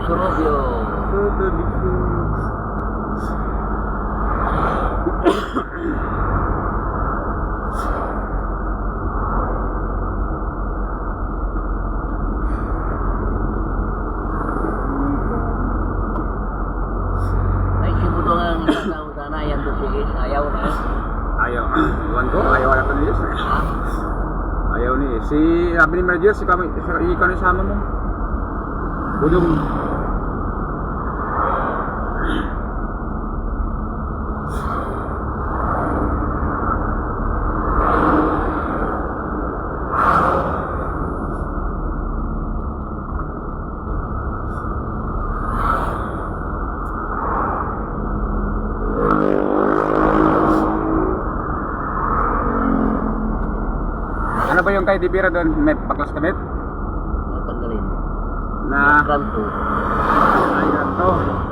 Surubyo. Ay, simuto nga ang isang tao sana. Yan doon sige. Ayaw na. Ayaw. Iwan ko. Ayaw na ito niya. Ayaw ni. Si sabi ni Manager, si kami, ikaw na sama mo. Budong. Ano ba yung kay Dibira doon? May paklas kamit? Tanggalin. Na Ranto. ayan to.